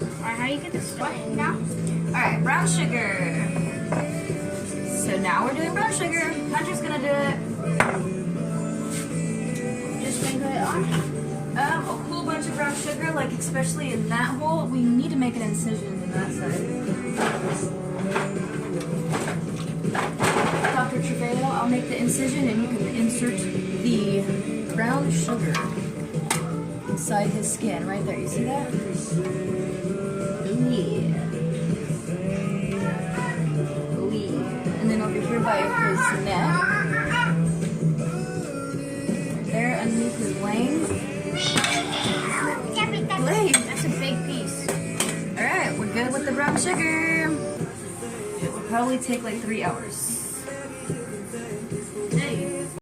Alright, how do you get this started now? Alright, brown sugar. So now we're doing brown sugar. Hunter's gonna do it. Just sprinkle it on? A whole bunch of brown sugar, like especially in that hole. We need to make an incision in that side. Dr. Trevelyan, I'll make the incision and you can insert the brown sugar inside his skin right there. You see that? Ooh yeah. Ooh yeah. And then over here by his neck. Right there underneath his wings. That's a big piece. Alright, we're good with the brown sugar. It will probably take like 3 hours.